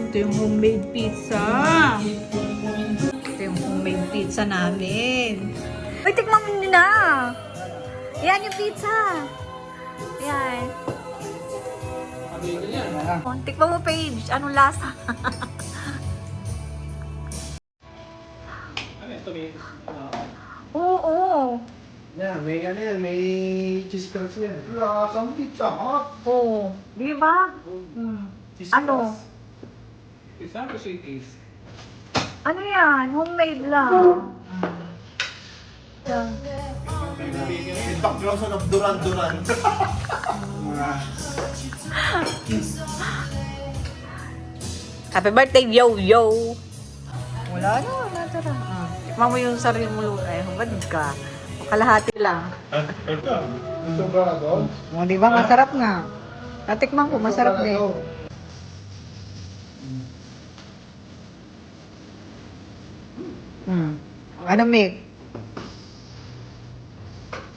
Ito yung homemade pizza. Ito yung homemade pizza namin. Uy, tikman mo na. Yan yung pizza. Yan. Tikman mo, Paige. Anong lasa? Ano ito may... Oo. Yan, may ano yan, may cheese curls yan. Lasang pizza hot. Oo. Di ba? Cheese Ano? Isa ko sweet is. Ano yan? Homemade lang. Yan. Itak lang sa Duran-Duran. Happy birthday, yo-yo! Wala na, wala na. Tikman mo yung sarili mo. Ay, hubad ka. Kalahati lang. Ito ba doon? O, di ba? Masarap nga. Natikman ko, masarap din. Ano, Mick?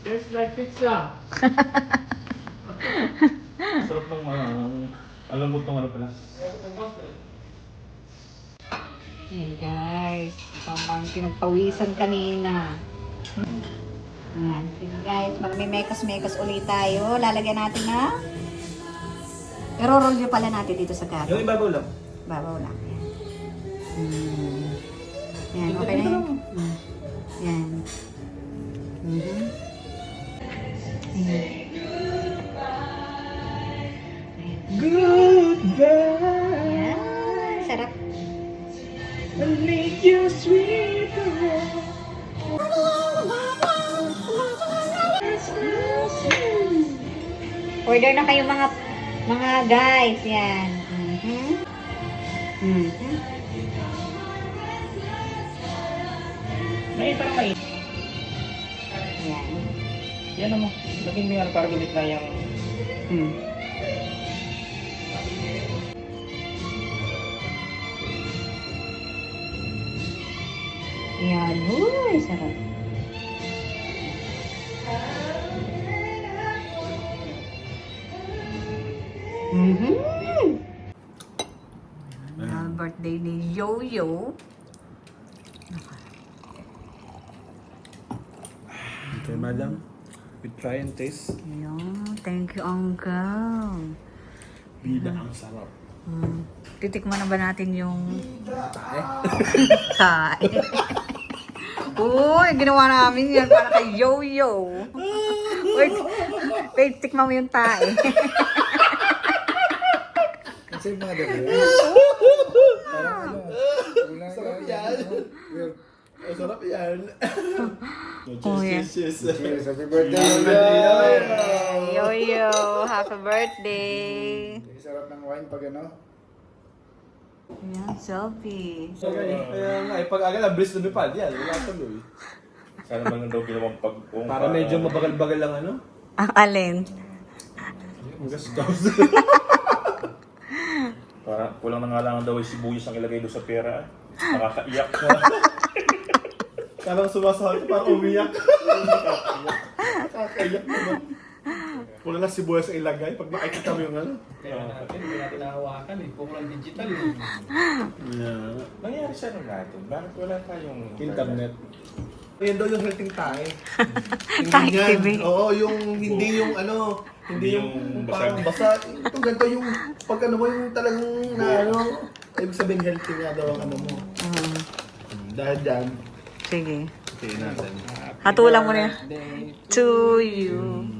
Tastes like pizza. Sarap ng mga... Alam mo itong ano pala. Hey guys, pang pinagpawisan kanina. Sige guys, magme-mekas-mekas ulit tayo. Lalagyan natin na. Pero roll nyo pala natin dito sa gato. Yung ibabaw lang. Babaw lang. Yan, okay na yun. Yan. Goodbye. Yan, sarap. I'll make you sweet Order na kayo mga guys. Yan. May parang may... Yan. Yan mo. Lagyan mo yan para gulit na yung... Yan. Uy, sarap. Birthday ni Yo-Yo. Okay, madam. We try and taste. Ayan, thank you, Uncle. Bida ang sarap. Titikman na ba natin yung tae? Uy, ginawa namin yan para kay Yo-Yo. Wait, tikman mo yung tae. Kasi mga gabi. Sarap yan. Sarap yan. Oh, yeah. Cheers. Happy birthday. Yo-Yo, happy birthday. Sarap ng wine pag ano. Ayan, selfie. Kaya nga, pag agad ang bliss lumipad, yan. Wala tuloy. Sana man lang daw ginawang pag-ong Para medyo mabagal-bagal lang ano. Ang alin? Ang gastos. Para kulang na nga lang daw yung sibuyas ang ilagay doon sa pera. Nakakaiyak na. Parang sumasahal ko, parang umiyak. Nakakaiyak naman. Wala na sibuyas ang ilagay pag nakikita mo yung ano. Kaya natin, hindi natin nahawakan eh. Puro lang digital eh. Yeah. Nangyari sa ano natin? Bakit wala tayong Internet. Yan daw yung healthy tayo. Tae Hindi yan. TV. Oo, yung hindi yung ano, hindi yung parang basa. Ito ganito yung pag ano mo yung talagang na ano, ibig sabihin healthy nga daw ang ano mo. Dahil dyan, Sige. tingin natin. Hatulang mo na yan. To you.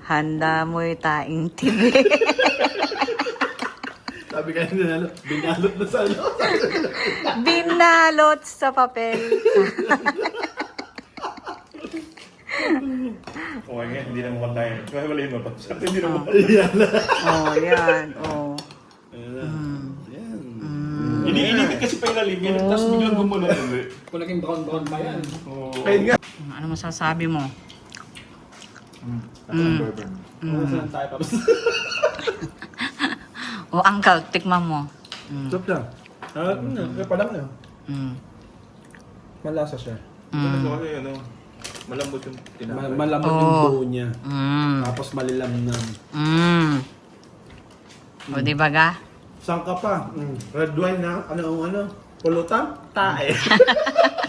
Handa mo'y taing tibi. Sabi ka na ano, binalot na sa ano. Binalot sa papel. Okay nga, hindi naman tayo. Kaya wala yun mapas. Hindi naman. Ayan na. Oh, yan. Oh. Ayan. Iniinipit kasi pa ilalim yan. Tapos biglang gumulo ulit. Kung naging brown-brown pa yan. Ayun nga. Ano masasabi mo? Saan tayo tapos? O, Uncle, tikman mo. Stop lang. Kaya pa lang na. Mm. Malasa siya. Ano kasi ano, malambot yung tinapay. Malamot yung Oo. buo niya. Mm. Tapos malilamnam. Mm. O, di ba ga? Saan ka pa? Red wine na, ano, pulutan? Tae.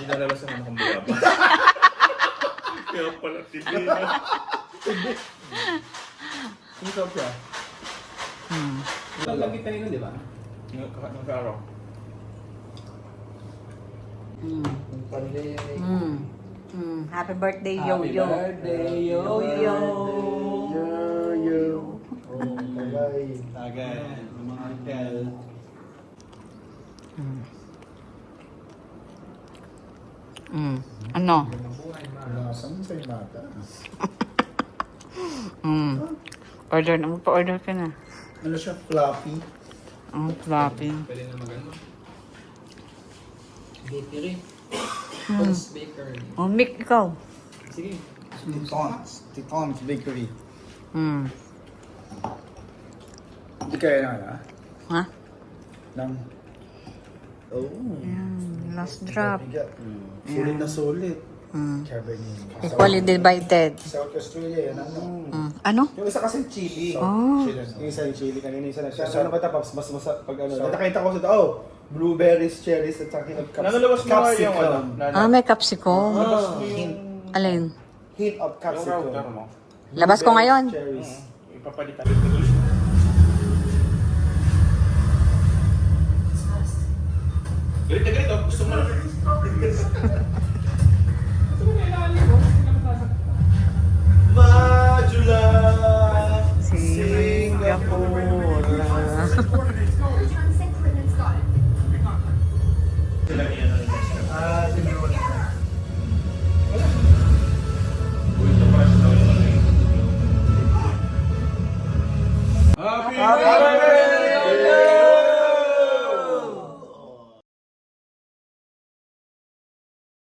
Dinalalasan mo kung baba. Kaya pala tibi na. Ang sarap siya. Lagi tayo nun, di ba? Nag-araw. Panday. Happy birthday, Happy Yo-Yo. birthday, Yo-Yo. Yo. Oh, tagay. Tagay. Ng mga uncle. Ano? Nasaan sa mata? Order na. Pa-order ka na. Ano siya? Fluffy. Floppy. Pwede na magano. Bakery. Tons Bakery. Oh, Mick, ikaw. Sige. Titon's Bakery. Hmm. Hindi kaya na, Ha? Nang... Oh. Yan. Last drop. Sulit na sulit. Hmm. Cabernet. Equally divided. South Australia, yan ano. Ano? Yung isa kasi chili. Oh. Yung isa yung chili kanina, isa na siya. So, ano ba tapos? Mas pag ano. Nakita ko sa blueberries, cherries, at saka Nanalabas mo nga yung ano. May capsicum. Nanalabas mo yung... Alin? Hint of Yung capsicum. router mo. Labas ko ngayon. Cherries. Ipapalitan.